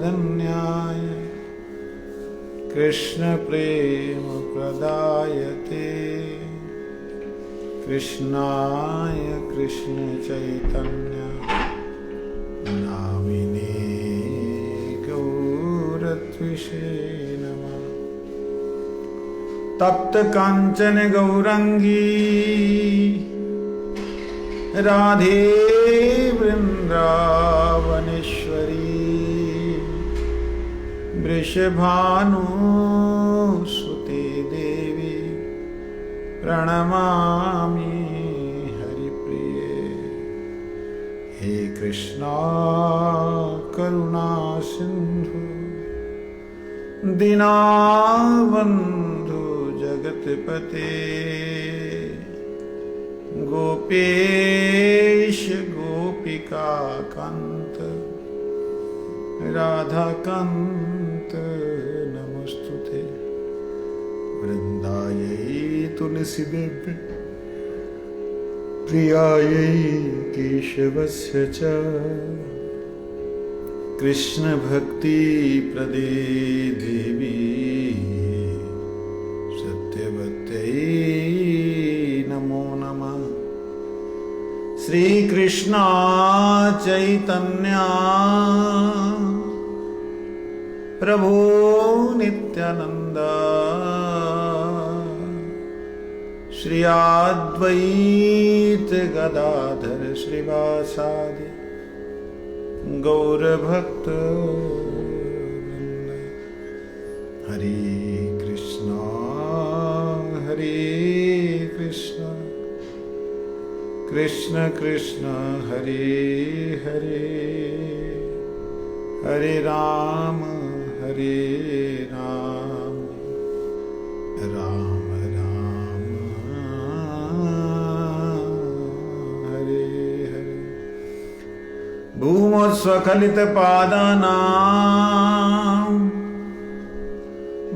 चैतन्याय कृष्ण प्रेम प्रदायते कृष्णाय कृष्ण चैतन्य नामिने गौरत्विषे नमः। तप्त कांचन गौरंगी राधे वृंदावनेश्वरी वृषभानुसुते देवी प्रणमामि हरिप्रिये। हे कृष्णा करुणा सिंधु दीनबंधु जगतपते गोपेश गोपिका कांत राधा कांत नमस्तुते। वृंदायै तुलसीदेवी प्रियायै केशवस्य च कृष्ण भक्ति प्रदे देवी सत्यवत्यै नमो नमः। श्री कृष्ण चैतन्य प्रभु नित्यानंद श्री अद्वैत गदाधर श्रीवासादि गौर भक्त हरे कृष्णा कृष्ण कृष्ण हरे हरे हरे राम राम राम हरे हरे। भूमस्वखलित पादानां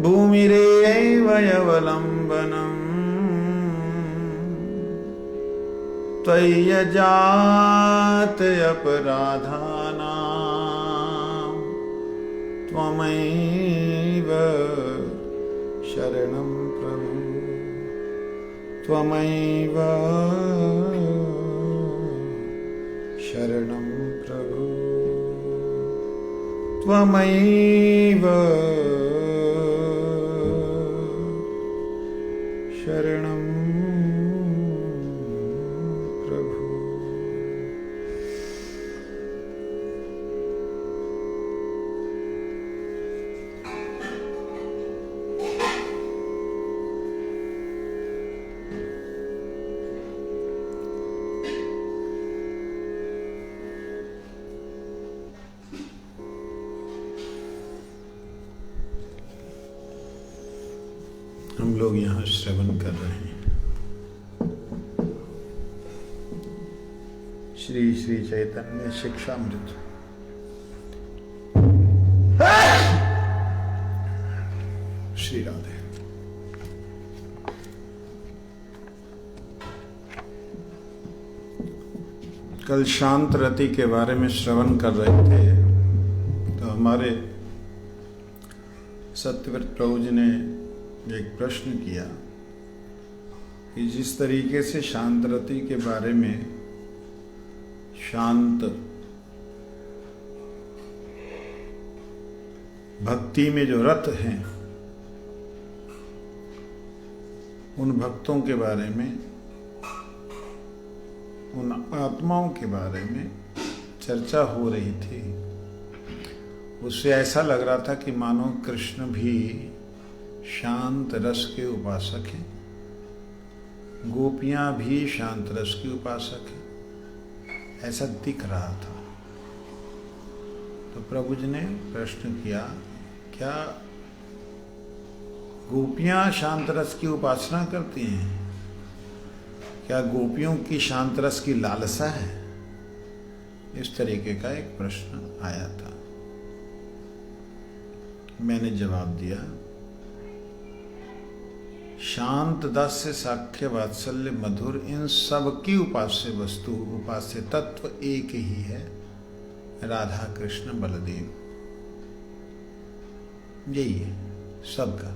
भूमिरेव यवलम्बनम् त्वय्यजात अपराधानां त्वमैव शरणं प्रभु त्वमैव शरणं प्रभु त्वमैव शरणं प्रभु। हम लोग यहाँ श्रवण कर रहे हैं श्री श्री चैतन्य शिक्षामृत। श्री राधे। कल शांत रति के बारे में श्रवण कर रहे थे तो हमारे सत्यव्रत प्रभु जी ने एक प्रश्न किया कि जिस तरीके से शांत रति के बारे में शांत भक्ति में जो रत हैं उन भक्तों के बारे में उन आत्माओं के बारे में चर्चा हो रही थी। उससे ऐसा लग रहा था कि मानो कृष्ण भी शांत रस के उपासक हैं, गोपियां भी शांत रस की उपासक हैं, ऐसा दिख रहा था। तो प्रभु जी ने प्रश्न किया, क्या गोपियां शांत रस की उपासना करती हैं? क्या गोपियों की शांत रस की लालसा है? इस तरीके का एक प्रश्न आया था। मैंने जवाब दिया, शांत दास्य साख्य वात्सल्य मधुर इन सब की उपास्य वस्तु उपास्य तत्व एक ही है, राधा कृष्ण बलदेव। यही है सबका।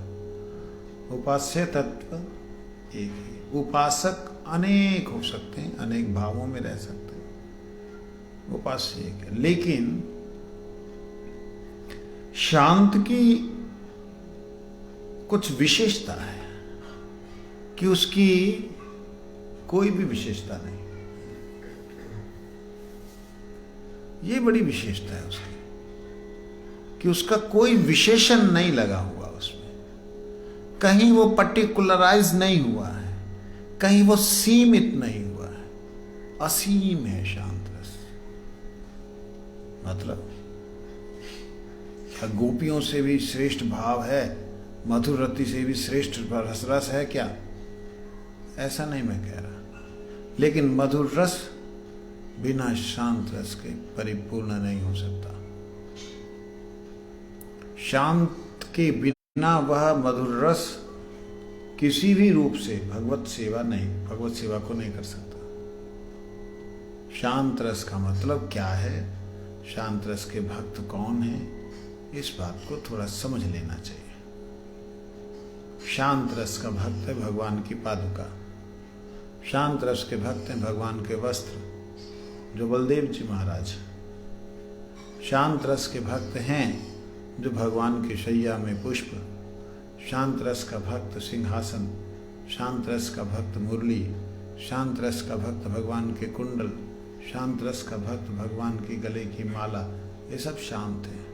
उपास्य तत्व एक ही। उपासक अनेक हो सकते हैं, अनेक भावों में रह सकते हैं, उपास्य एक है। लेकिन शांत की कुछ विशेषता है कि उसकी कोई भी विशेषता नहीं। ये बड़ी विशेषता है उसकी कि उसका कोई विशेषण नहीं लगा हुआ उसमें, कहीं वो पर्टिकुलराइज नहीं हुआ है, कहीं वो सीमित नहीं हुआ है, असीम है शांत रस। मतलब क्या गोपियों से भी श्रेष्ठ भाव है, मधुर रति से भी श्रेष्ठ रस है क्या? ऐसा नहीं मैं कह रहा, लेकिन मधुर रस बिना शांत रस के परिपूर्ण नहीं हो सकता। शांत के बिना वह मधुर रस किसी भी रूप से भगवत सेवा को नहीं कर सकता। शांत रस का मतलब क्या है, शांत रस के भक्त कौन है, इस बात को थोड़ा समझ लेना चाहिए। शांत रस का भक्त है भगवान की पादुका, शांत रस के भक्त हैं भगवान के वस्त्र जो बलदेव जी महाराज, शांत रस के भक्त हैं जो भगवान की शैया में पुष्प, शांत रस का भक्त सिंहासन, शांत रस का भक्त मुरली, शांत रस का भक्त भगवान के कुंडल, शांत रस का भक्त भगवान की गले की माला, ये सब शांत हैं।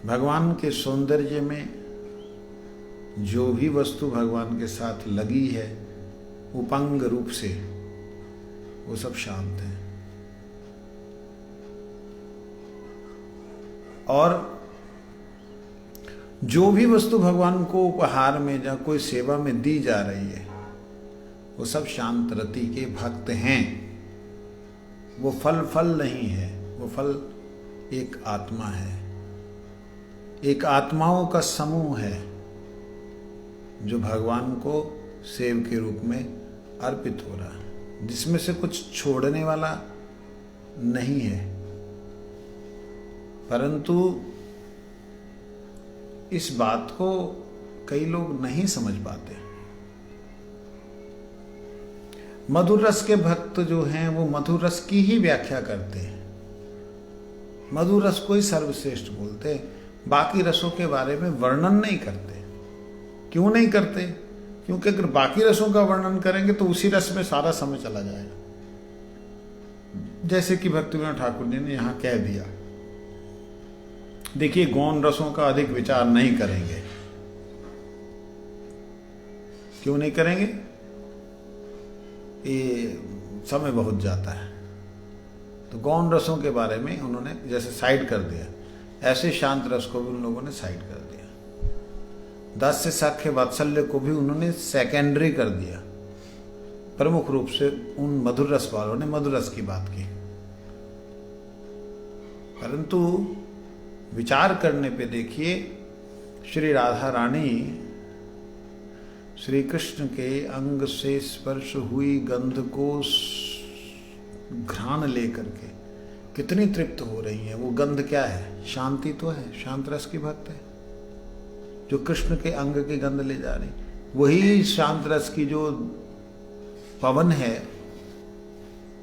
भगवान के सौंदर्य में जो भी वस्तु भगवान के साथ लगी है उपंग रूप से, वो सब शांत है। और जो भी वस्तु भगवान को उपहार में या कोई सेवा में दी जा रही है, वो सब शांत रति के भक्त हैं। वो फल नहीं है, वो फल एक आत्मा है, एक आत्माओं का समूह है जो भगवान को सेव के रूप में अर्पित हो रहा है, जिसमें से कुछ छोड़ने वाला नहीं है। परंतु इस बात को कई लोग नहीं समझ पाते। मधुर रस के भक्त जो हैं वो मधुर रस की ही व्याख्या करते हैं, मधुर रस को ही सर्वश्रेष्ठ बोलते हैं, बाकी रसों के बारे में वर्णन नहीं करते। क्यों नहीं करते? क्योंकि अगर बाकी रसों का वर्णन करेंगे तो उसी रस में सारा समय चला जाएगा। जैसे कि भक्तिविनोद ठाकुर जी ने यहां कह दिया, देखिए गौण रसों का अधिक विचार नहीं करेंगे। क्यों नहीं करेंगे? ये समय बहुत जाता है, तो गौण रसों के बारे में उन्होंने जैसे साइड कर दिया, ऐसे शांत रस को भी उन लोगों ने साइड कर दिया। दास्य साख्य वात्सल्य को भी उन्होंने सेकेंडरी कर दिया। प्रमुख रूप से उन मधुर रस वालों ने मधुर रस की बात की। परंतु विचार करने पे देखिए, श्री राधा रानी श्री कृष्ण के अंग से स्पर्श हुई गंध को घ्राण लेकर के कितनी तृप्त हो रही है। वो गंध क्या है? शांति तो है, शांत रस की भक्त है जो कृष्ण के अंग की गंध ले जा रही। वही शांत रस की जो पवन है,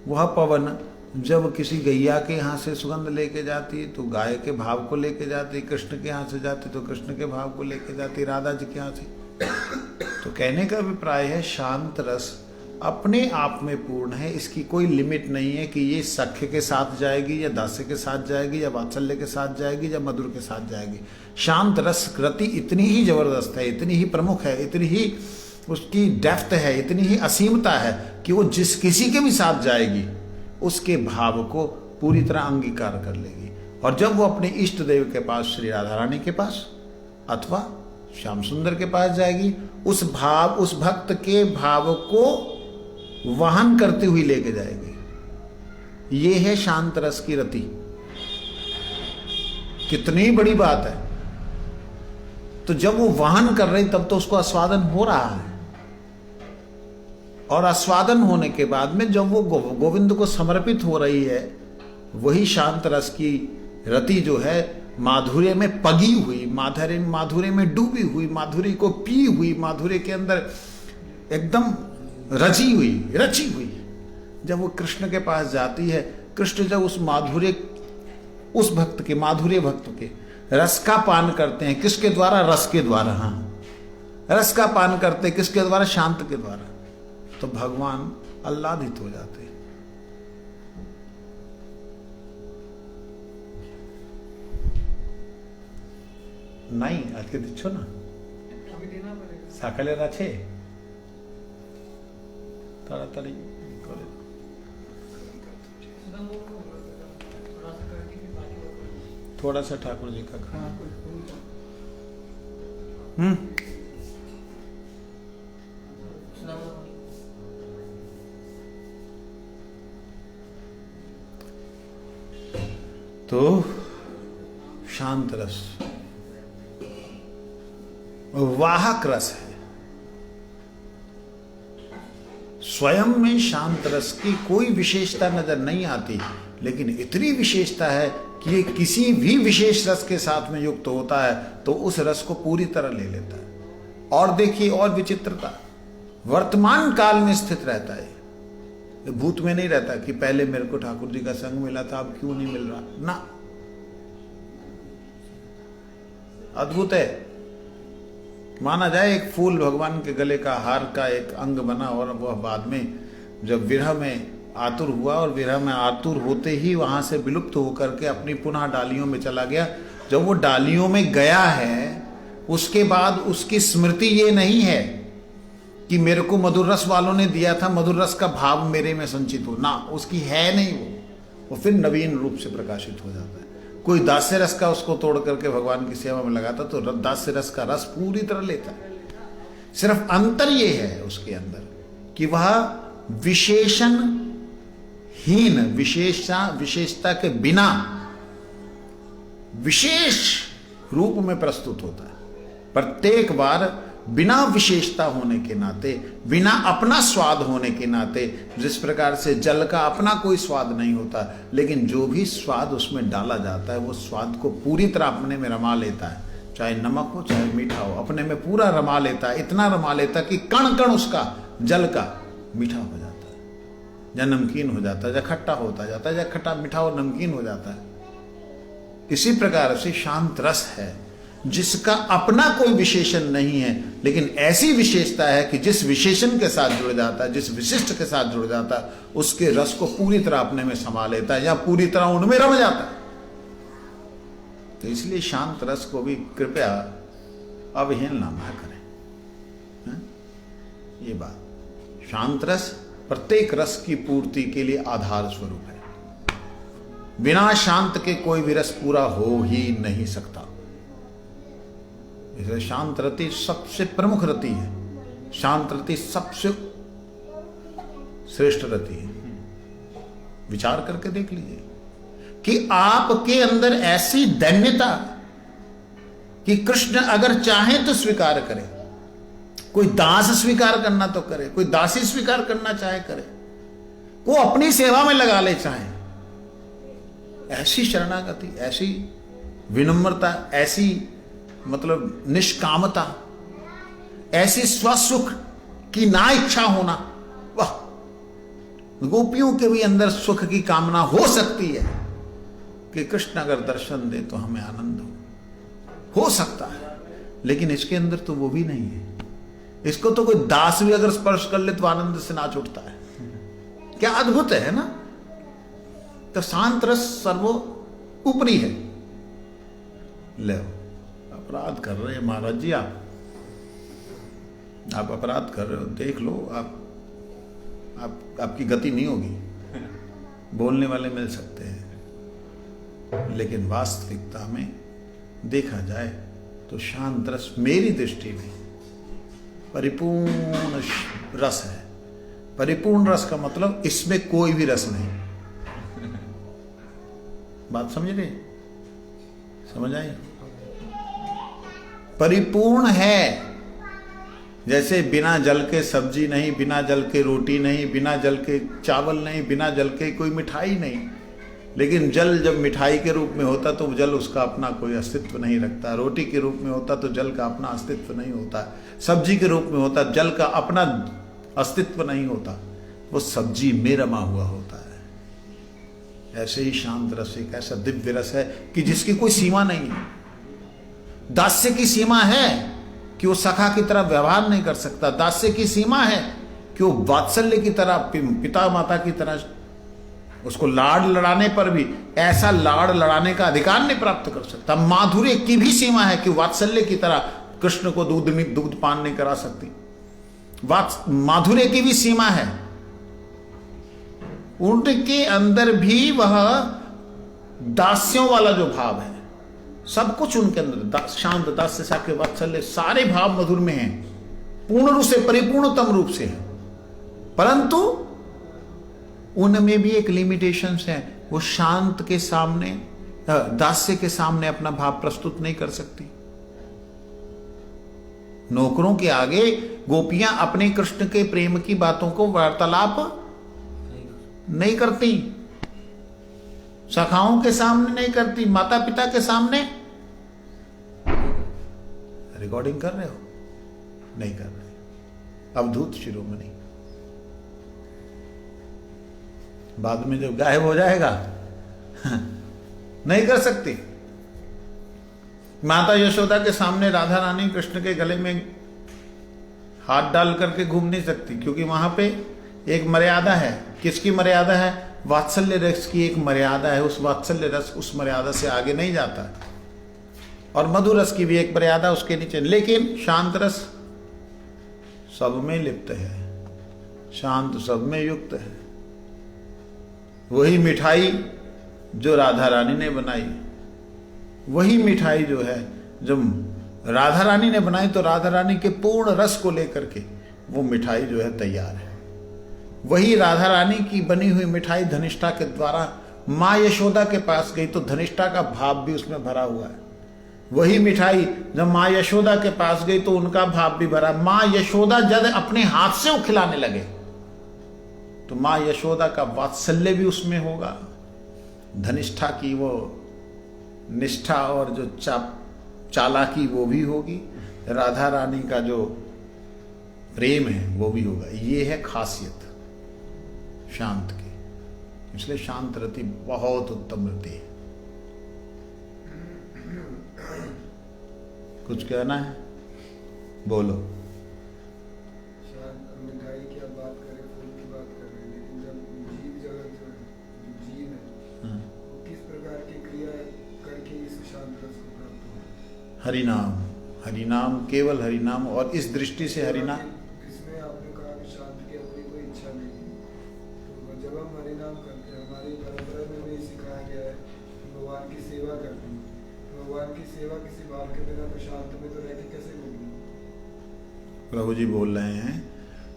वह पवन जब किसी गैया के यहाँ से सुगंध लेके जाती तो गाय के भाव को लेके जाती, कृष्ण के यहाँ से जाती तो कृष्ण के भाव को लेके जाती, राधा जी के यहाँ से। तो कहने का अभिप्राय है शांत रस अपने आप में पूर्ण है, इसकी कोई लिमिट नहीं है कि ये सख्य के साथ जाएगी या दास्य के साथ जाएगी या वात्सल्य के साथ जाएगी या मधुर के साथ जाएगी। शांत रस कृति इतनी ही जबरदस्त है, इतनी ही प्रमुख है, इतनी ही उसकी डेप्थ है, इतनी ही असीमता है कि वो जिस किसी के भी साथ जाएगी उसके भाव को पूरी तरह अंगीकार कर लेगी। और जब वो अपने इष्ट देव के पास, श्री राधा रानी के पास अथवा श्याम सुंदर के पास जाएगी, उस भक्त के भाव को वहन करती हुई लेके जाएगी। ये है शांत रस की रति। कितनी बड़ी बात है। तो जब वो वहन कर रही तब तो उसको आस्वादन हो रहा है, और आस्वादन होने के बाद में जब वो गोविंद को समर्पित हो रही है, वही शांत रस की रति जो है माधुर्य में पगी हुई, माधुर्य में डूबी हुई, माधुर्य को पी हुई, माधुर्य के अंदर एकदम रची हुई जब वो कृष्ण के पास जाती है, कृष्ण जब उस माधुर्य भक्त के रस का पान करते हैं, किसके द्वारा? रस के द्वारा। हाँ, रस का पान करते हैं किसके द्वारा? शांत के द्वारा। तो भगवान आह्लादित हो जाते हैं। नहीं आज के दिच्छो ना सकाले আছে তাড়াতাড়ি করে थोड़ा सा ठाकुर जी का खाना। तो शांत रस वाहक रस है। स्वयं में शांत रस की कोई विशेषता नजर नहीं आती, लेकिन इतनी विशेषता है कि ये किसी भी विशेष रस के साथ में युक्त होता है तो उस रस को पूरी तरह ले लेता है। और देखिए और विचित्रता, वर्तमान काल में स्थित रहता है, भूत में नहीं रहता कि पहले मेरे को ठाकुर जी का संग मिला था अब क्यों नहीं मिल रहा ना। अद्भुत है। माना जाए एक फूल भगवान के गले का हार का एक अंग बना और वह बाद में जब विरह में आतुर हुआ और विरह में आतुर होते ही वहां से विलुप्त होकर के अपनी पुनः डालियों में चला गया। जब वो डालियों में गया है उसके बाद उसकी स्मृति ये नहीं है कि मेरे को मधुर रस वालों ने दिया था, मधुर रस का भाव मेरे में संचित हो ना, उसकी है नहीं। वो फिर नवीन रूप से प्रकाशित हो जाता है। कोई दास्य रस का उसको तोड़ करके भगवान की सेवा में लगाता तो दास्य रस का रस पूरी तरह लेता है। सिर्फ अंतर ये है उसके अंदर कि वह विशेषण हीन, विशेषता के बिना विशेष रूप में प्रस्तुत होता है। प्रत्येक बार बिना विशेषता होने के नाते, बिना अपना स्वाद होने के नाते, जिस प्रकार से जल का अपना कोई स्वाद नहीं होता, लेकिन जो भी स्वाद उसमें डाला जाता है वो स्वाद को पूरी तरह अपने में रमा लेता है। चाहे नमक हो चाहे मीठा हो, अपने में पूरा रमा लेता है। इतना रमा लेता है कि कण कण उसका जल का मीठा हो जाता है, या नमकीन हो जाता है, या खट्टा होता जाता है, या खट्टा मीठा और नमकीन हो जाता है। इसी प्रकार से शांत रस है जिसका अपना कोई विशेषण नहीं है, लेकिन ऐसी विशेषता है कि जिस विशेषण के साथ जुड़ जाता है, जिस विशिष्ट के साथ जुड़ जाता है, उसके रस को पूरी तरह अपने में समा लेता है या पूरी तरह उनमें रम जाता है। तो इसलिए शांत रस को भी कृपया अवहेलना न करें। ये बात, शांत रस प्रत्येक रस की पूर्ति के लिए आधार स्वरूप है। बिना शांत के कोई भी रस पूरा हो ही नहीं सकता। इसलिए शांत रति सबसे प्रमुख रति है, शांत रति सबसे श्रेष्ठ रति है। विचार करके देख लीजिए कि आपके अंदर ऐसी दैन्यता कि कृष्ण अगर चाहे तो स्वीकार करे, कोई दास स्वीकार करना तो करे, कोई दासी स्वीकार करना चाहे करे, वो अपनी सेवा में लगा ले चाहे। ऐसी शरणागति, ऐसी विनम्रता, ऐसी मतलब निष्कामता, ऐसी स्वसुख की ना इच्छा होना, वाह! गोपियों के भी अंदर सुख की कामना हो सकती है कि कृष्ण अगर दर्शन दे तो हमें आनंद हो सकता है, लेकिन इसके अंदर तो वो भी नहीं है। इसको तो कोई दास भी अगर स्पर्श कर ले तो आनंद से नाच उठता है। क्या अद्भुत है ना। तो शांत रस सर्वोपरि है। ले अपराध कर रहे हैं महाराज जी, आप अपराध कर रहे हो, देख लो। आपकी गति नहीं होगी, बोलने वाले मिल सकते हैं, लेकिन वास्तविकता में देखा जाए तो शांत रस मेरी दृष्टि में परिपूर्ण रस है। परिपूर्ण रस का मतलब इसमें कोई भी रस नहीं। बात समझ रहे, समझ आई? परिपूर्ण है। जैसे बिना जल के सब्जी नहीं, बिना जल के रोटी नहीं, बिना जल के चावल नहीं, बिना जल के कोई मिठाई नहीं, लेकिन जल जब मिठाई के रूप में होता तो जल उसका अपना कोई अस्तित्व नहीं रखता। रोटी के रूप में होता तो जल का अपना अस्तित्व नहीं होता। सब्जी के रूप में होता जल का अपना अस्तित्व नहीं होता, वो सब्जी में रमा हुआ होता है। ऐसे ही शांत रस एक ऐसा दिव्य रस है कि जिसकी कोई सीमा नहीं है। दास्य की सीमा है कि वो सखा की तरह व्यवहार नहीं कर सकता। दास्य की सीमा है कि वो वात्सल्य की तरह, पिता माता की तरह, उसको लाड़ लड़ाने पर भी ऐसा लाड़ लड़ाने का अधिकार नहीं प्राप्त कर सकता। माधुर्य की भी सीमा है कि वात्सल्य की तरह कृष्ण को दूध पान नहीं करा सकती। माधुर्य की भी सीमा है। उनके अंदर भी वह दास्यों वाला जो भाव है, सब कुछ उनके अंदर, शांत, दास्य, साख्य, वात्सल्य, सारे भाव मधुर में हैं, पूर्ण रूप से, परिपूर्णतम रूप से है। परंतु उनमें भी एक लिमिटेशंस है। वो शांत के सामने, दास्य के सामने अपना भाव प्रस्तुत नहीं कर सकती। नौकरों के आगे गोपियां अपने कृष्ण के प्रेम की बातों को वार्तालाप नहीं करती, सखाओं के सामने नहीं करती, माता पिता के सामने। रिकॉर्डिंग कर रहे हो? नहीं कर रहे। अवधूत शिरोमणि बाद में जब गायब हो जाएगा नहीं कर सकती। माता यशोदा के सामने राधा रानी कृष्ण के गले में हाथ डाल करके घूम नहीं सकती, क्योंकि वहां पे एक मर्यादा है। किसकी मर्यादा है? वात्सल्य रस की एक मर्यादा है। उस वात्सल्य रस उस मर्यादा से आगे नहीं जाता। और मधुर रस की भी एक मर्यादा उसके नीचे। लेकिन शांत रस सब में लिप्त है, शांत सब में युक्त है। वही मिठाई जो राधा रानी ने बनाई, वही मिठाई जो है जब राधा रानी ने बनाई तो राधा रानी के पूर्ण रस को लेकर के वो मिठाई जो है तैयार है। वही राधा रानी की बनी हुई मिठाई धनिष्ठा के द्वारा माँ यशोदा के पास गई तो धनिष्ठा का भाव भी उसमें भरा हुआ है। वही मिठाई जब माँ यशोदा के पास गई तो उनका भाव भी भरा। माँ यशोदा जब अपने हाथ से वो खिलाने लगे तो माँ यशोदा का वात्सल्य भी उसमें होगा, धनिष्ठा की वो निष्ठा और जो चालाकी वो भी होगी, राधा रानी का जो प्रेम है वो भी होगा। ये है खासियत शांत की। इसलिए शांत रति बहुत उत्तम रति है। कुछ कहना है? बोलो। मिठाई की आप बात करें, फूल की बात कर रहे हैं, लेकिन जब जीव जगत जो है, जीव है, वो किस प्रकार की क्रिया करके इस शांत रस को प्राप्त हो? हरिनाम, हरिनाम, केवल हरिनाम। और इस दृष्टि से हरिनाम, इसमें आपने कहा कि शांत की अपनी कोई इच्छा नहीं है, तो जब हम हरिनाम करते हैं, हमारी परंपरा में भी सिखाया गया है कि भगवान की सेवा करते हैं। भगवान की सेवा किसी भाव के बिना तो शांत में तो रह के कैसे होगी? प्रभु जी बोल रहे हैं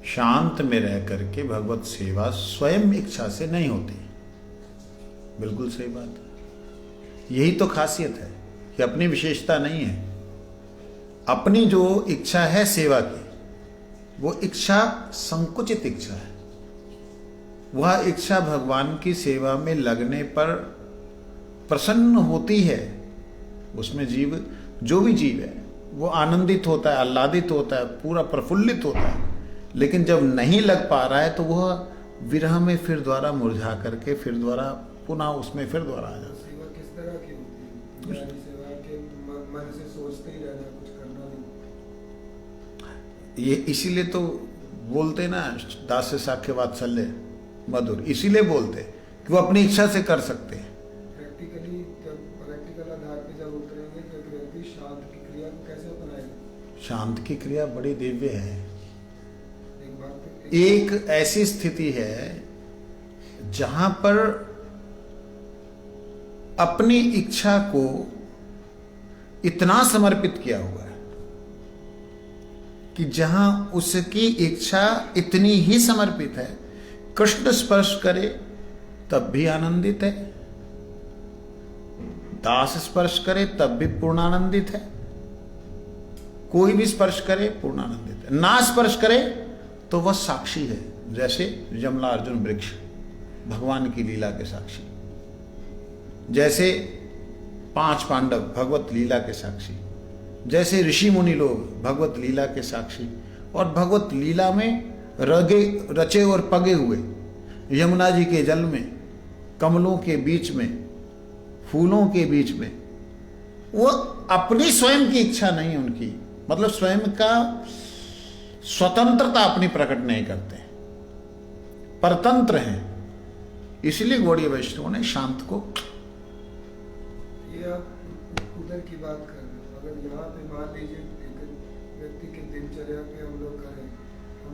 शांत में रह करके भगवत सेवा स्वयं इच्छा से नहीं होती। बिल्कुल सही बात है। यही तो खासियत है कि अपनी विशेषता नहीं है। अपनी जो इच्छा है सेवा की, वो इच्छा संकुचित इच्छा है। वह इच्छा भगवान की सेवा में लगने पर प्रसन्न होती है। उसमें जीव, जो भी जीव है, वो आनंदित होता है, आह्लादित होता है, पूरा प्रफुल्लित होता है। लेकिन जब नहीं लग पा रहा है तो वह विरह में फिर द्वारा मुरझा करके फिर द्वारा पुनः उसमें फिर द्वारा आ जाता है। सेवा किस तरह की होती है? सेवा के मन से सोचते ही रहना, कुछ करना नहीं। ये इसीलिए तो बोलते ना दास्य, साख्य, वात्सल्य, मधुर। इसीलिए बोलते कि वो अपनी इच्छा से कर सकते हैं। प्रैक्टिकली जब प्रैक्टिकल आधार पे जब उतरेंगे तो एक व्यक्ति शांत की क्रिया को कैसे अपनाएगा? शांत की क्रिया बड़ी दिव्य है। एक एक ऐसी स्थिति है जहां पर अपनी इच्छा को इतना समर्पित किया हुआ है कि जहां उसकी इच्छा इतनी ही समर्पित है, कृष्ण स्पर्श करे तब भी आनंदित है, दास स्पर्श करे तब भी पूर्णानंदित है, कोई भी स्पर्श करे पूर्णानंदित है, ना स्पर्श करे तो वह साक्षी है। जैसे जमला अर्जुन वृक्ष भगवान की लीला के साक्षी। जैसे 5 पांडव भगवत लीला के साक्षी, जैसे ऋषि मुनि लोग भगवत लीला के साक्षी, और भगवत लीला में रचे और पगे हुए यमुना जी के जल में, कमलों के बीच में, फूलों के बीच में, वो अपनी स्वयं की इच्छा नहीं उनकी, मतलब स्वयं का स्वतंत्रता अपनी प्रकट नहीं करते, परतंत्र हैं। इसलिए गौड़ीय वैष्णवों ने शांत को, ये आप उधर की बात कर रहे हो। अगर यहाँ पे मान लीजिए एक व्यक्ति की दिनचर्या पे हम लोग करें, हम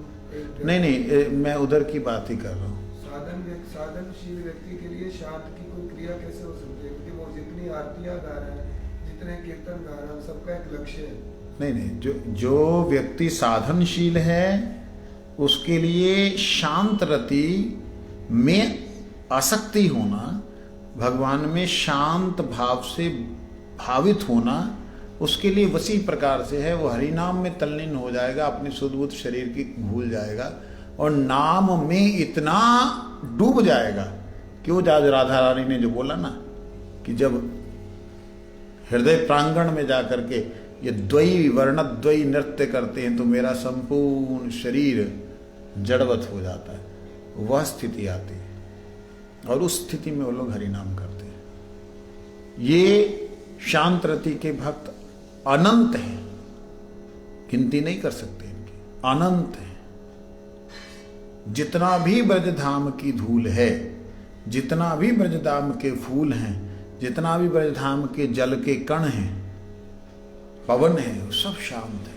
नहीं, मैं उधर की बात ही कर रहा हूँ। साधनशील व्यक्ति के लिए शांत की कोई क्रिया कैसे हो सकती है? क्योंकि वो जितनी आरतियां गा रहा है, जितने कीर्तन गा रहा है, सबका एक लक्ष्य है। नहीं, जो व्यक्ति साधनशील है उसके लिए शांत रति में आसक्ति होना, भगवान में शांत भाव से भावित होना, उसके लिए वसी प्रकार से है। वो हरि नाम में तल्लीन हो जाएगा, अपनी सुदबुद्ध शरीर की भूल जाएगा और नाम में इतना डूब जाएगा कि वो आज राधा रानी ने जो बोला ना कि जब हृदय प्रांगण में जाकर के ये द्वयी वर्णद्वयी नृत्य करते हैं तो मेरा संपूर्ण शरीर जड़वत हो जाता है, वह स्थिति आती है और उस स्थिति में वो लोग हरिनाम करते हैं। ये शांत रति के भक्त अनंत हैं, गिनती नहीं कर सकते इनकी, अनंत हैं। जितना भी ब्रजधाम की धूल है, जितना भी ब्रजधाम के फूल हैं, जितना भी ब्रजधाम के जल के कण हैं, पवन है, वो सब शांत है।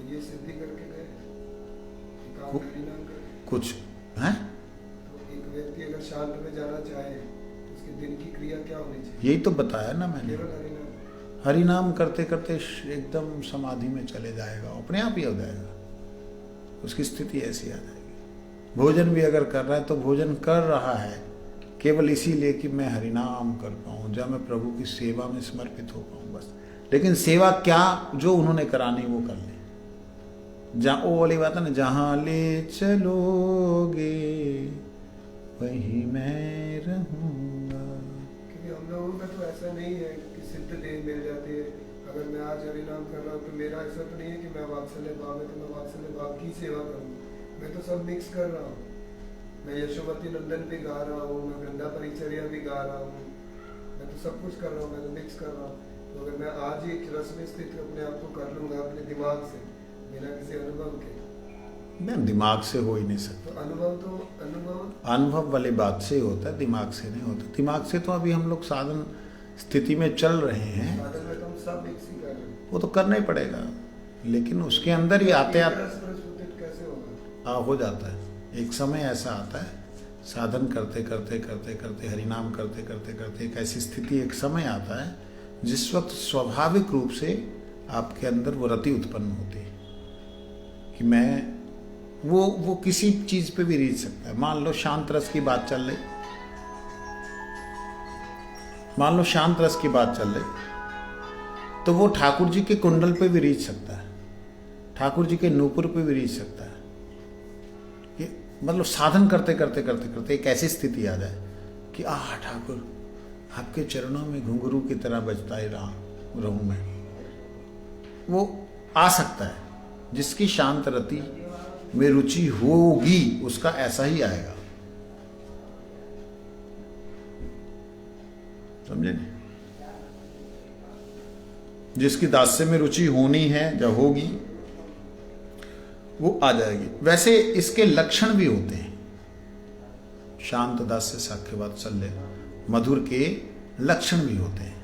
ये सिद्धि करके गए कुछ है। तो एक व्यक्ति अगर शांत में जाना चाहे, उसके दिन की क्रिया क्या होनी चाहिए? यही तो बताया ना मैंने, हरिनाम करते करते एकदम समाधि में चले जाएगा, अपने आप ही हो जाएगा, उसकी स्थिति ऐसी आ जाएगी। भोजन भी अगर कर रहा है तो भोजन कर रहा है केवल इसीलिए कि मैं हरिनाम कर पाऊँ, जब मैं प्रभु की सेवा में समर्पित हो पाऊँ बस। लेकिन सेवा क्या, जो उन्होंने करानी वो कर ले। जहाँ वो वाली बात है ना, जहाँ ले चलोगे वही मैं रहूँगा। क्योंकि हम लोगों का तो ऐसा नहीं है कि सिद्ध देह मिल जाती है। अगर मैं आज हरिनाम कर रहा हूँ तो मेरा ऐसा तो नहीं है कि मैं वात्सल्य भाव है तो मैं वात्सल्य भाव की सेवा करूँ। मैं तो सब मिक्स कर रहा हूँ। मैं यशोमती नंदन भी गा रहा हूँ, मैं वृंदा परिचर्या भी गा रहा हूँ, मैं तो सब कुछ कर रहा हूँ, मैं तो मिक्स कर रहा हूँ। तो अगर मैं आज ही एक रस में स्थित अपने आप को कर लूँगा अपने दिमाग से, बिना किसी अनुभव के, मैं दिमाग से हो ही नहीं सकता। तो अनुभव वाली बात से होता है, दिमाग से नहीं होता। दिमाग से तो अभी हम लोग साधन स्थिति में चल रहे हैं, साधन में तो हम सब मिक्स ही कर रहे हैं। वो तो करना ही पड़ेगा, लेकिन उसके अंदर ही आते आते कैसे होगा? हो जाता है। एक समय ऐसा आता है, साधन करते करते करते करते, हरिनाम करते करते करते एक ऐसी स्थिति, एक समय आता है जिस वक्त स्वाभाविक रूप से आपके अंदर वो रति उत्पन्न होती है कि मैं वो किसी चीज पे भी रीझ सकता है। मान लो शांत रस की बात चल रही, मान लो शांत रस की बात चल रही, तो वो ठाकुर जी के कुंडल पे भी रीझ सकता है, ठाकुर जी के नूपुर पे भी रीझ सकता है। ये मतलब साधन करते करते करते करते एक ऐसी स्थिति आ जाए कि ठाकुर आपके चरणों में घुंघरू की तरह बजता ही रहूं मैं, वो आ सकता है। जिसकी शांत रति में रुचि होगी उसका ऐसा ही आएगा, समझे नहीं? जिसकी दास्य में रुचि होनी है या होगी वो आ जाएगी। वैसे इसके लक्षण भी होते हैं, शांत दास्य साख्य वात्सल्य मधुर के लक्षण भी होते हैं।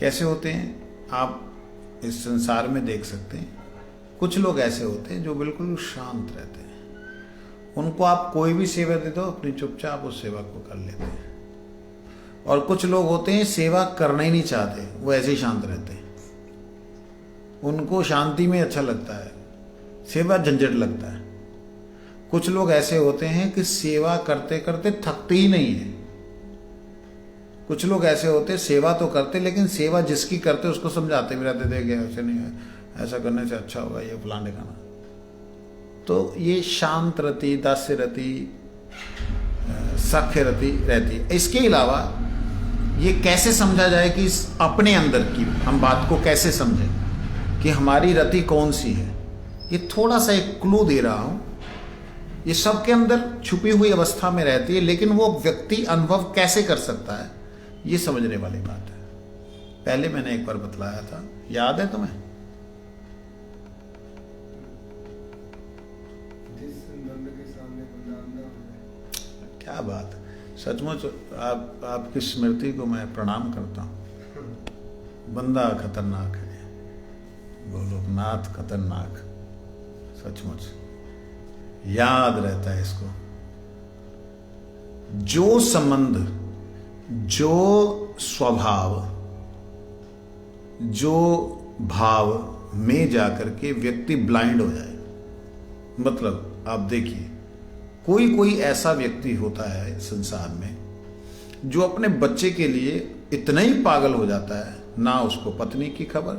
कैसे होते हैं आप इस संसार में देख सकते हैं। कुछ लोग ऐसे होते हैं जो बिल्कुल शांत रहते हैं, उनको आप कोई भी सेवा दे दो अपनी चुपचाप उस सेवा को कर लेते हैं। और कुछ लोग होते हैं सेवा करना ही नहीं चाहते, वो ऐसे ही शांत रहते हैं, उनको शांति में अच्छा लगता है, सेवा झंझट लगता है। कुछ लोग ऐसे होते हैं कि सेवा करते करते थकते ही नहीं है। कुछ लोग ऐसे होते हैं सेवा तो करते लेकिन सेवा जिसकी करते उसको समझाते भी रहते, देखे ऐसे नहीं है, ऐसा करने से अच्छा होगा, ये फलाने का। तो ये शांत रति, दास्य रति, सख्य रति रहती है। इसके अलावा ये कैसे समझा जाए कि इस अपने अंदर की हम बात को कैसे समझें कि हमारी रति कौन सी है, ये थोड़ा सा एक क्लू दे रहा हूं। ये सबके अंदर छुपी हुई अवस्था में रहती है, लेकिन वो व्यक्ति अनुभव कैसे कर सकता है, ये समझने वाली बात है। पहले मैंने एक बार बतलाया था, याद है तुम्हें? क्या बात है, सचमुच आपकी स्मृति को मैं प्रणाम करता हूं। बंदा खतरनाक है, गोलोकनाथ खतरनाक, सचमुच याद रहता है इसको। जो संबंध, जो स्वभाव, जो भाव में जाकर के व्यक्ति ब्लाइंड हो जाए, मतलब आप देखिए कोई ऐसा व्यक्ति होता है संसार में जो अपने बच्चे के लिए इतना ही पागल हो जाता है, ना उसको पत्नी की खबर,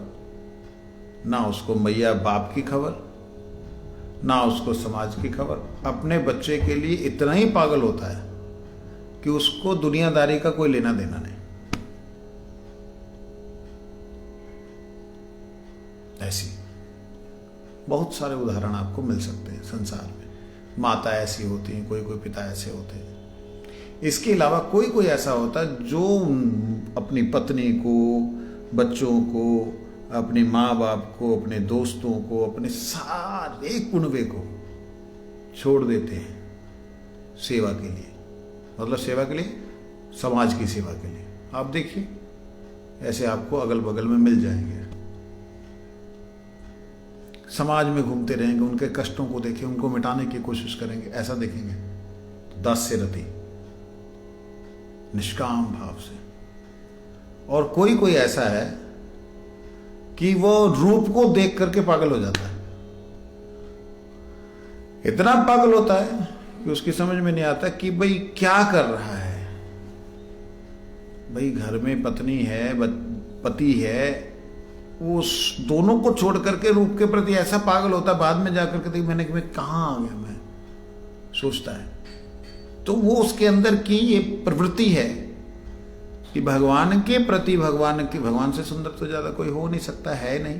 ना उसको मैया बाप की खबर, ना उसको समाज की खबर। अपने बच्चे के लिए इतना ही पागल होता है कि उसको दुनियादारी का कोई लेना देना नहीं। ऐसी बहुत सारे उदाहरण आपको मिल सकते हैं संसार में। माता ऐसी होती हैं, कोई पिता ऐसे होते हैं। इसके अलावा कोई ऐसा होता है जो अपनी पत्नी को, बच्चों को, अपने माँ बाप को, अपने दोस्तों को, अपने सारे कुनबे को छोड़ देते हैं सेवा के लिए। मतलब सेवा के लिए, समाज की सेवा के लिए। आप देखिए ऐसे आपको अगल बगल में मिल जाएंगे। समाज में घूमते रहेंगे, उनके कष्टों को देखें, उनको मिटाने की कोशिश करेंगे, ऐसा देखेंगे तो दास्य रति, निष्काम भाव से। और कोई ऐसा है कि वो रूप को देख करके पागल हो जाता है। इतना पागल होता है कि उसकी समझ में नहीं आता कि भाई क्या कर रहा है। भाई घर में पत्नी है, पति है, वो दोनों को छोड़ करके रूप के प्रति ऐसा पागल होता है, बाद में जाकर के देख मैंने कि मैं कहां आ गया, मैं सोचता है। तो वो उसके अंदर की ये प्रवृत्ति है कि भगवान के प्रति, भगवान से सुंदर तो ज्यादा कोई हो नहीं सकता है नहीं।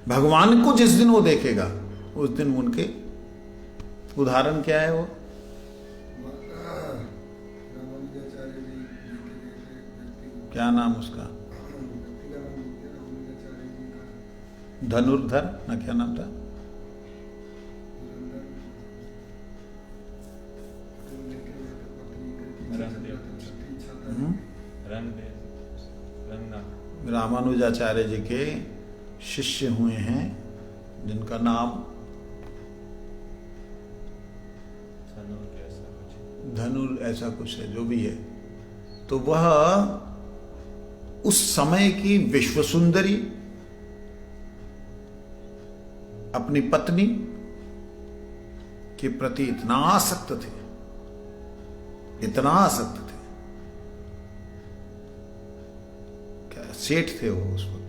भगवान को जिस दिन वो देखेगा उस दिन उनके उदाहरण क्या है, वो क्या नाम उसका, धनुर्धर ना, क्या नाम था? रामानुजाचार्य जी के शिष्य हुए हैं जिनका नाम धनुर ऐसा कुछ है, जो भी है। तो वह उस समय की विश्व सुंदरी अपनी पत्नी के प्रति इतना आसक्त थे, इतना आसक्त थे, क्या सेठ थे वो। उस वक्त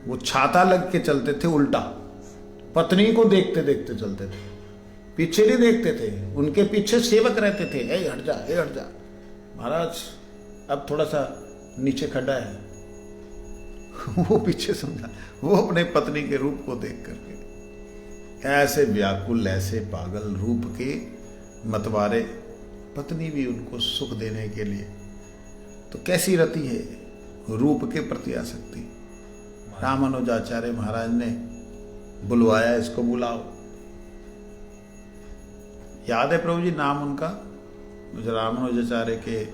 वो छाता लग के चलते थे उल्टा, पत्नी को देखते देखते चलते थे, पीछे नहीं देखते थे। उनके पीछे सेवक रहते थे, ए हट जा, ए हट जा, महाराज अब थोड़ा सा नीचे खड्डा है। वो पीछे समझा, वो अपने पत्नी के रूप को देख करके ऐसे व्याकुल, ऐसे पागल, रूप के मतवारे, पत्नी भी उनको सुख देने के लिए। तो कैसी रति है, रूप के प्रति आसक्ति। रामानुजाचार्य महाराज ने बुलवाया, इसको बुलाओ। याद है प्रभु जी नाम उनका? रामानुजाचार्य के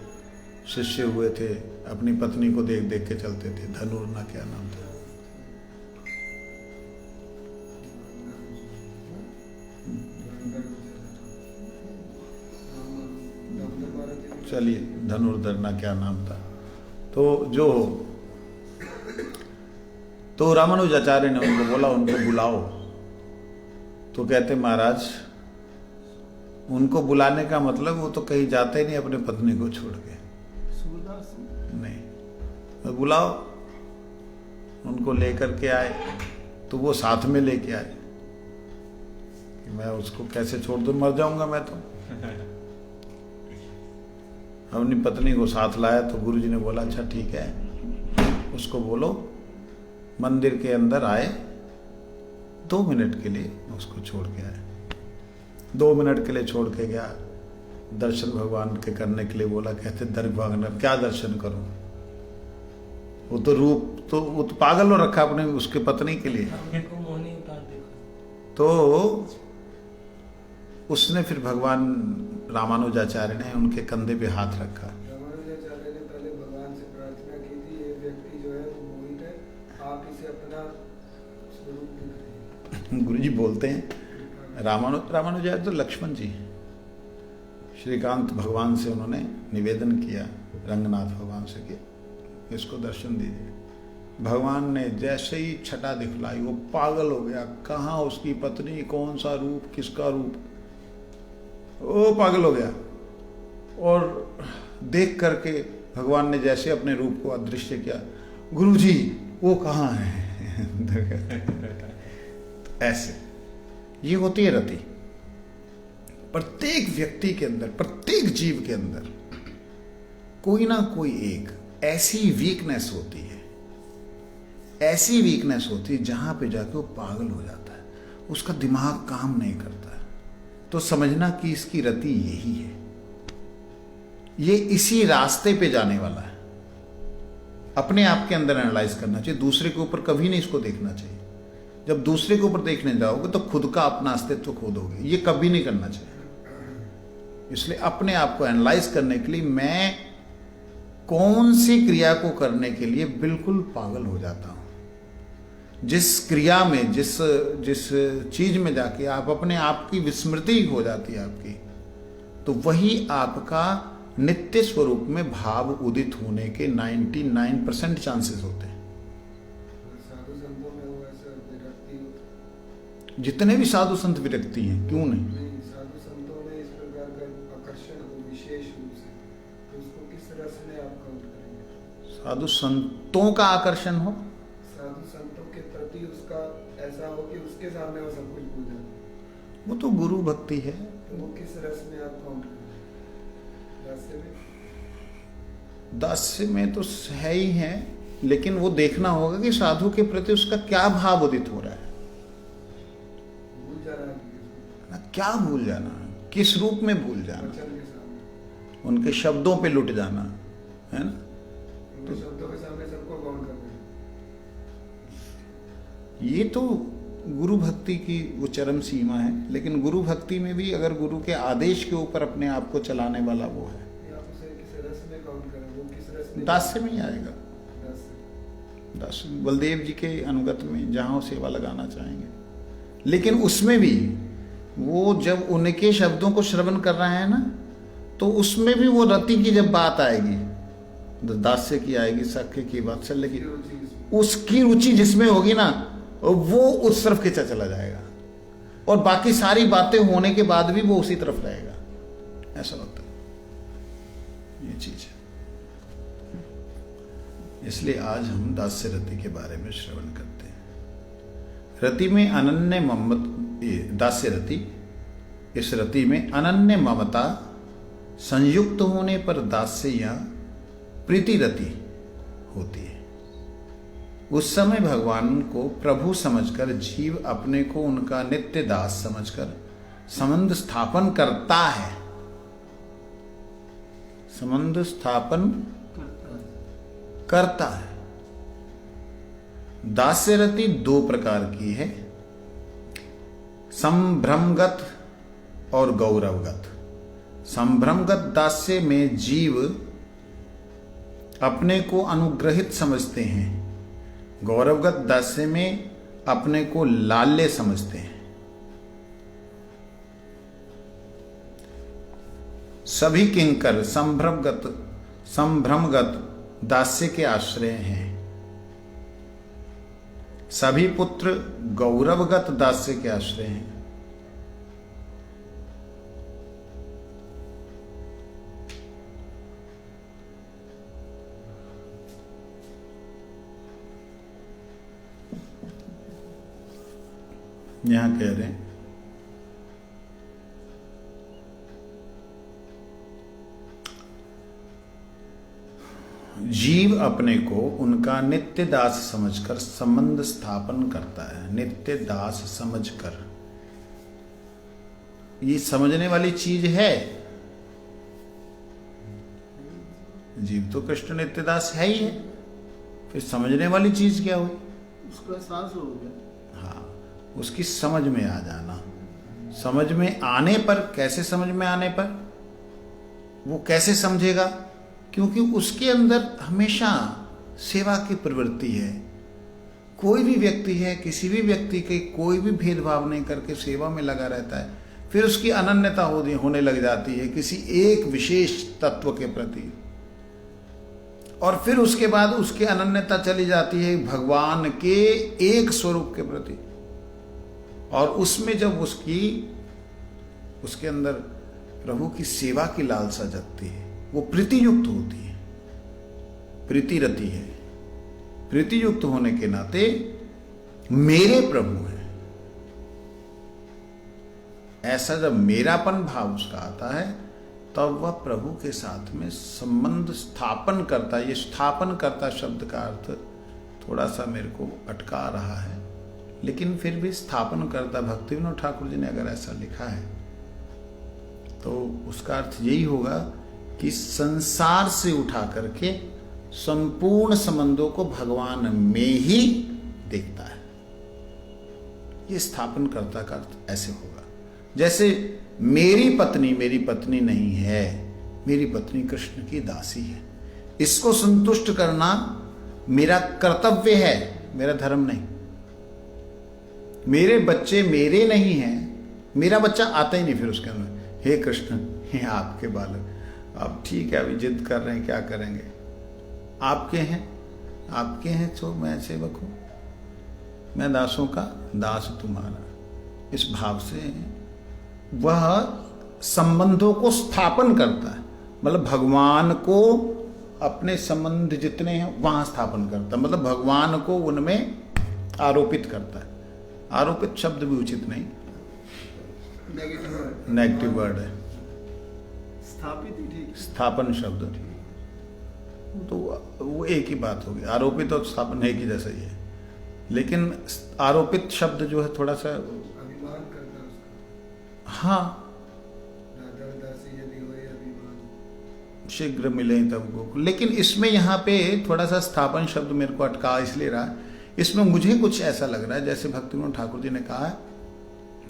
शिष्य हुए थे, अपनी पत्नी को देख देख के चलते थे। धनुर ना क्या नाम था? चलिए, धनुर्धर ना क्या नाम था। तो रामानुजाचार्य ने उनको बोला, उनको बुलाओ। तो कहते महाराज उनको बुलाने का मतलब वो तो कहीं जाते नहीं अपने पत्नी को छोड़ के, नहीं, तो बुलाओ। उनको लेकर के आए तो वो साथ में लेके आए कि मैं उसको कैसे छोड़ दूं, मर जाऊंगा मैं तो। अपनी पत्नी को साथ लाया तो गुरुजी ने बोला अच्छा ठीक है, उसको बोलो मंदिर के अंदर आए, 2 मिनट के लिए उसको छोड़ के आए। 2 मिनट के लिए छोड़ के गया, दर्शन भगवान के करने के लिए बोला। कहते भगवान क्या दर्शन करूं, वो तो पागल हो रखा अपने उसके पत्नी के लिए। तो उसने फिर भगवान रामानुजाचार्य ने उनके कंधे पे हाथ रखा। रामानुजाचार्य ने पहले भगवान से प्रार्थना की थी, ये व्यक्ति जो है वो मोहित है, आप इसे अपना स्वरूप दिखाइए। गुरुजी बोलते हैं रामानुजाचार्य तो लक्ष्मण जी, श्रीकांत भगवान से उन्होंने निवेदन किया, रंगनाथ भगवान से कि इसको दर्शन दीजिए। भगवान ने जैसे ही छटा दिखलाई वो पागल हो गया, कहाँ उसकी पत्नी, कौन सा रूप, किसका रूप, वो पागल हो गया। और देख करके भगवान ने जैसे अपने रूप को अदृश्य किया, गुरुजी वो कहाँ है? ऐसे ये होती है रति। प्रत्येक व्यक्ति के अंदर, प्रत्येक जीव के अंदर कोई ना कोई एक ऐसी वीकनेस होती है, ऐसी वीकनेस होती है जहां पे जाके वो पागल हो जाता है, उसका दिमाग काम नहीं करता है। तो समझना कि इसकी रति यही है, ये इसी रास्ते पे जाने वाला है। अपने आप के अंदर एनालाइज करना चाहिए, दूसरे के ऊपर कभी नहीं इसको देखना चाहिए। जब दूसरे के ऊपर देखने जाओगे तो खुद का अपना अस्तित्व खो दोगे, ये कभी नहीं करना चाहिए। इसलिए अपने आप को एनालाइज करने के लिए मैं कौन सी क्रिया को करने के लिए बिल्कुल पागल हो जाता हूं। जिस क्रिया में, जिस चीज में जाके आप अपने आप की विस्मृति हो जाती है आपकी, तो वही आपका नित्य स्वरूप में भाव उदित होने के 99% चांसेस होते हैं। साधु संतों में वो ऐसा विरक्ति, जितने भी साधु संत विरक्ति हैं, क्यों नहीं? साधु संतों में इस प्रकार का आकर्षण हो विशेष रूप से, तो उसको किस रस में आप काउंट करेंगे? साधु संतों का आकर्षण हो, साधु संतों के प्रति उसका ऐसा हो कि उसके सामने वो सब कुछ भूल जाए, वो तो गुरु भक्ति है। तो वो किस रस में आप काउंट करेंगे? दास्य में? दास्य में तो है ही है, लेकिन वो देखना होगा कि साधु के प्रति उसका क्या भाव उदित हो रहा है। भूल जा रहा है ना, क्या भूल जाना, किस रूप में भूल जाना, वचन के सामने, उनके शब्दों पे लुट जाना, है ना। उनके शब्दों के सामने सबको गौण कर देना, ये तो गुरु भक्ति की वो चरम सीमा है। लेकिन गुरु भक्ति में भी अगर गुरु के आदेश के ऊपर अपने आप को चलाने वाला वो है, आप उसे किस रस में काउंट करें? वो किस रस में? दास्य में ही आएगा। दास्य। दास्य बलदेव जी के अनुगत में जहां वो सेवा लगाना चाहेंगे, लेकिन उसमें भी वो जब उनके शब्दों को श्रवण कर रहे हैं ना, तो उसमें भी वो रति की जब बात आएगी, दास्य की आएगी, सख्य की, वात्सल्य की, उसकी रुचि जिसमें होगी ना, वो उस तरफ खींचा चला जाएगा, और बाकी सारी बातें होने के बाद भी वो उसी तरफ रहेगा। ऐसा होता है, ये चीज है। इसलिए आज हम दास्य रति के बारे में श्रवण करते हैं। रति में अनन्य दास्य रति, इस रति में अनन्य ममता संयुक्त होने पर दास्य या प्रीति रति होती है। उस समय भगवान को प्रभु समझकर जीव अपने को उनका नित्य दास समझकर संबंध स्थापन करता है। संबंध स्थापन करता है। दास्य रति 2 प्रकार की है, संभ्रमगत और गौरवगत। संभ्रमगत दास्य में जीव अपने को अनुग्रहित समझते हैं, गौरवगत दास्य में अपने को लाल्य समझते हैं। सभी किंकर संभ्रमगत दास्य के आश्रय हैं, सभी पुत्र गौरवगत दास्य के आश्रय हैं। यहां कह रहे हैं जीव अपने को उनका नित्य दास समझकर संबंध स्थापन करता है। नित्य दास समझकर, ये समझने वाली चीज है। जीव तो कृष्ण नित्य दास है ही है, फिर समझने वाली चीज क्या हुई? उसको एहसास हो गया। हाँ, उसकी समझ में आ जाना। समझ में आने पर, कैसे समझ में आने पर? वो कैसे समझेगा? क्योंकि उसके अंदर हमेशा सेवा की प्रवृत्ति है। कोई भी व्यक्ति है, किसी भी व्यक्ति के कोई भी भेदभाव नहीं करके सेवा में लगा रहता है, फिर उसकी अनन्यता होने लग जाती है किसी एक विशेष तत्व के प्रति, और फिर उसके बाद उसकी अनन्यता चली जाती है भगवान के एक स्वरूप के प्रति। और उसमें जब उसके अंदर प्रभु की सेवा की लालसा जगती है, वो प्रीति युक्त होती है, प्रीति रति है। प्रीति युक्त होने के नाते मेरे प्रभु हैं, ऐसा जब मेरापन भाव उसका आता है, तब वह प्रभु के साथ में संबंध स्थापन करता है। ये स्थापन करता शब्द का अर्थ थोड़ा सा मेरे को अटका रहा है, लेकिन फिर भी स्थापन करता भक्तिविनोद ठाकुर जी ने अगर ऐसा लिखा है तो उसका अर्थ यही होगा कि संसार से उठा करके संपूर्ण संबंधों को भगवान में ही देखता है। ये स्थापन करता का अर्थ ऐसे होगा। जैसे मेरी पत्नी नहीं है, मेरी पत्नी कृष्ण की दासी है, इसको संतुष्ट करना मेरा कर्तव्य है, मेरा धर्म नहीं। मेरे बच्चे मेरे नहीं हैं, मेरा बच्चा आता ही नहीं फिर उसके अंदर, हे कृष्ण, हे आपके बालक, अब ठीक है, अभी जिद कर रहे हैं, क्या करेंगे, आपके हैं तो मैं सेवक हूं, मैं दासों का दास तुम्हारा। इस भाव से वह संबंधों को स्थापन करता है, मतलब भगवान को अपने संबंध जितने हैं वहां स्थापन करता है, मतलब भगवान को उनमें आरोपित करता है। आरोपित शब्द भी उचित नहीं, नेगेटिव वर्ड है। स्थापित ही ठीक, स्थापन शब्द तो वो एक ही बात होगी। आरोपित और स्थापन एक ही जैसा ही है, लेकिन आरोपित शब्द जो है थोड़ा सा अभिमान करता है उसका। हाँ, शीघ्र मिले तब गोकुल। लेकिन इसमें यहाँ पे थोड़ा सा स्थापन शब्द मेरे को अटका इसलिए रहा, इसमें मुझे कुछ ऐसा लग रहा है जैसे भक्तिविनोद ठाकुर जी ने कहा है,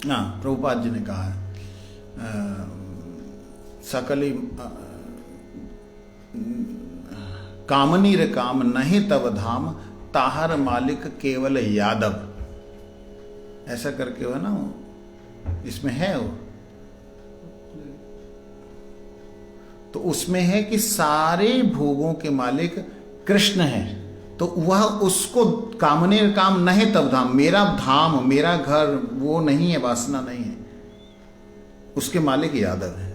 हाँ प्रभुपाद जी ने कहा है, सकली कामनी रे काम नहीं तब धाम, ताहर मालिक केवल यादव, ऐसा करके हो ना, इसमें है वो। तो उसमें है कि सारे भोगों के मालिक कृष्ण हैं, तो वह उसको कामने काम नहीं तब धाम, मेरा धाम मेरा घर वो नहीं है, वासना नहीं है, उसके मालिक यादव है।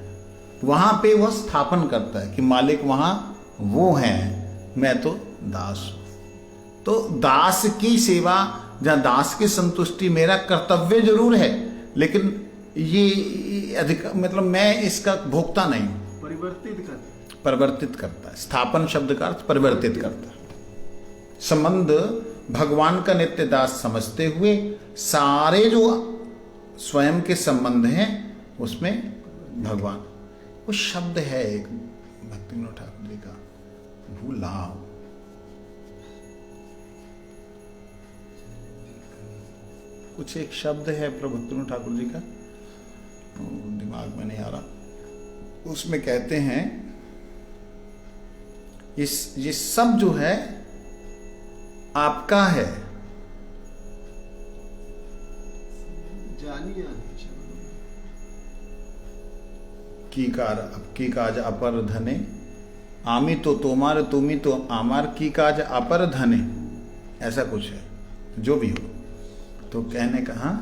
वहां पे वह स्थापन करता है कि मालिक वहां वो हैं, मैं तो दास हूं। तो दास की सेवा जहां दास की संतुष्टि मेरा कर्तव्य जरूर है, लेकिन ये अधिक मतलब मैं इसका भोक्ता नहीं हूं। परिवर्तित करता है। स्थापन शब्द का अर्थ परिवर्तित करता है। संबंध भगवान का नित्य दास समझते हुए सारे जो स्वयं के संबंध हैं उसमें भगवान, वो शब्द है एक भक्तिविनोद ठाकुर जी का, भूलाओ, कुछ एक शब्द है प्रभु भक्तिविनोद ठाकुर जी का, दिमाग में नहीं आ रहा। उसमें कहते हैं ये सब जो है आपका है, जानिए की काज अपर धने, आमी तो तोमार तुमी तो आमार, की काज अपर धने, ऐसा कुछ है। जो भी हो तो कहने का, हाँ,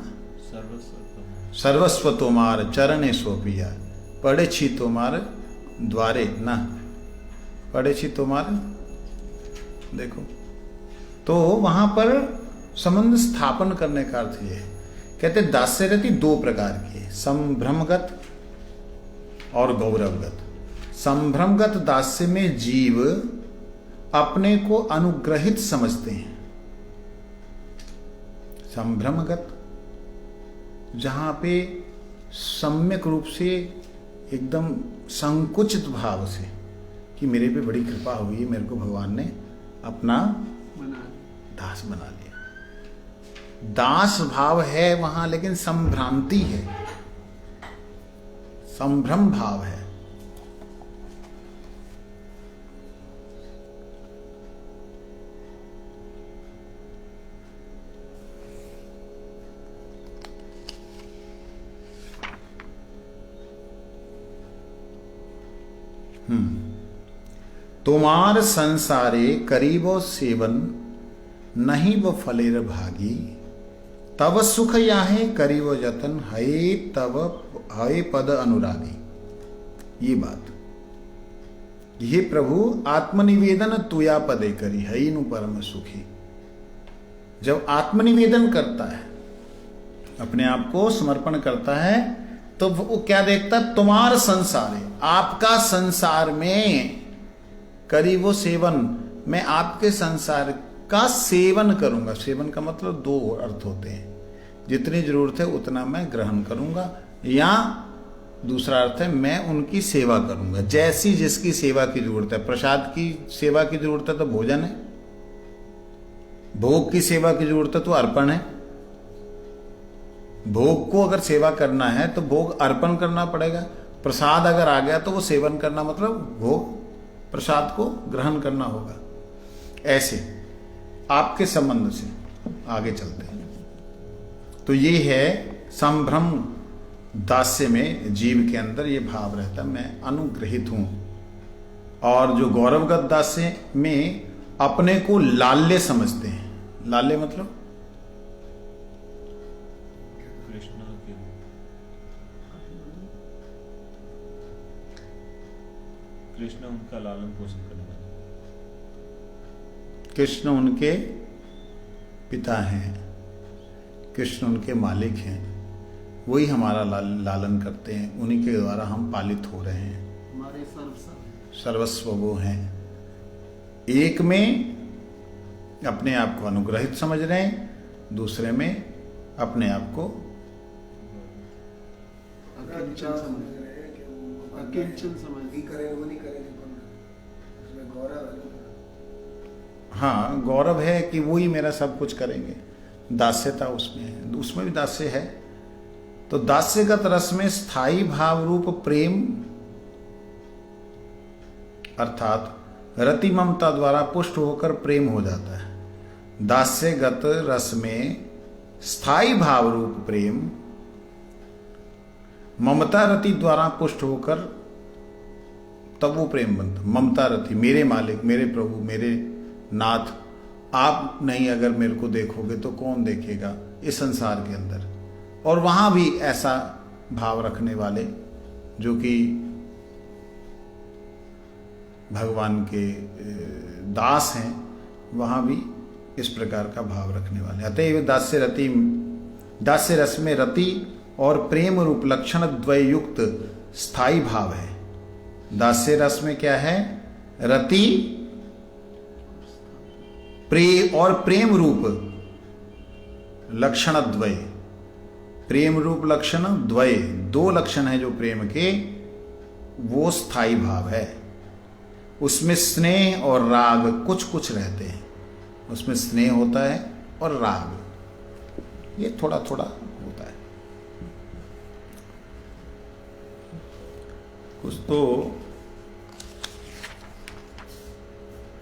सर्वस्व तोमार चरणे सोपिया, पढ़े छी तोमार द्वारे ना, पढ़े छी तोमार, देखो तो वहां पर संबंध स्थापन करने का अर्थ यह है। कहते दास्य रति दो प्रकार की है, संभ्रमगत और गौरवगत। संभ्रमगत दास्य में जीव अपने को अनुग्रहित समझते हैं। संभ्रमगत, जहां पे सम्यक रूप से एकदम संकुचित भाव से कि मेरे पे बड़ी कृपा हुई है, मेरे को भगवान ने अपना दास बना लिया। दास भाव है वहां, लेकिन संभ्रांति है, संभ्रम भाव है। तुम्हार संसारे करीबो सेवन नहीं वो फलेर भागी, तब सुख याहे करीबो जतन है तब है पद अनुरागी। ये बात, ये प्रभु आत्मनिवेदन तुया पदे करी है नु परम सुखी। जब आत्मनिवेदन करता है, अपने आप को समर्पण करता है, तो वो क्या देखता है? तुम्हार संसार है, आपका संसार में करी वो सेवन, मैं आपके संसार का सेवन करूंगा। सेवन का मतलब दो अर्थ होते हैं, जितनी जरूरत है उतना मैं ग्रहण करूंगा, या दूसरा अर्थ है मैं उनकी सेवा करूंगा। जैसी जिसकी सेवा की जरूरत है, प्रसाद की सेवा की जरूरत है तो भोजन है, भोग की सेवा की जरूरत है तो अर्पण है। भोग को अगर सेवा करना है तो भोग अर्पण करना पड़ेगा। प्रसाद अगर आ गया तो वो सेवन करना मतलब भोग प्रसाद को ग्रहण करना होगा। ऐसे आपके संबंध से आगे चलते हैं। तो ये है संभ्रम दास्य में, जीव के अंदर ये भाव रहता है मैं अनुग्रहित हूं। और जो गौरवगत दास्य में अपने को लाल्य समझते हैं। लाल्य मतलब कृष्ण उनका लालन पोषण करने वाले, कृष्ण उनके पिता हैं, कृष्ण उनके मालिक हैं, वही हमारा लालन करते हैं, उन्हीं के द्वारा हम पालित हो रहे हैं। हमारे सर्वस्व वो हैं। एक में अपने आप को अनुग्रहित समझ रहे हैं, दूसरे में अपने आप को हाँ गौरव है कि वो ही मेरा सब कुछ करेंगे। दास्यता उसमें है, उसमें भी दास्य है। तो दास्यगत रस में स्थायी भाव रूप प्रेम अर्थात रति ममता द्वारा पुष्ट होकर प्रेम हो जाता है। दास्यगत रस में स्थायी भाव रूप प्रेम ममता रति द्वारा पुष्ट होकर तब वो प्रेम बनता। ममता रति, मेरे मालिक, मेरे प्रभु, मेरे नाथ, आप नहीं अगर मेरे को देखोगे तो कौन देखेगा इस संसार के अंदर। और वहां भी ऐसा भाव रखने वाले जो कि भगवान के दास हैं, वहां भी इस प्रकार का भाव रखने वाले। अतएव दास्य रस में रति और प्रेम रूप लक्षण द्वय युक्त स्थायी भाव है। दास्य रस में क्या है? रति और प्रेम रूप लक्षण द्वय, प्रेम रूप लक्षण द्वय, दो लक्षण है जो प्रेम के, वो स्थायी भाव है। उसमें स्नेह और राग कुछ कुछ रहते हैं, उसमें स्नेह होता है और राग ये थोड़ा थोड़ा होता है। कुछ तो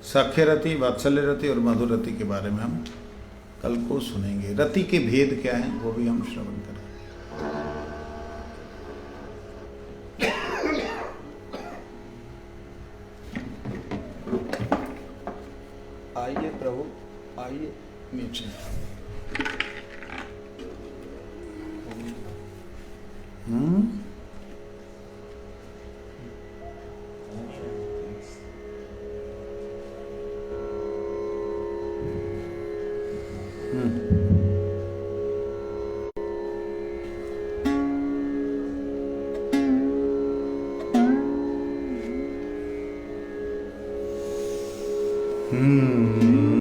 सख्य रति, वात्सल्य रति और मधुर रति के बारे में हम कल को सुनेंगे। रति के भेद क्या हैं वो भी हम श्रवण करें। आइए प्रभु, आइए नीचे। हम्म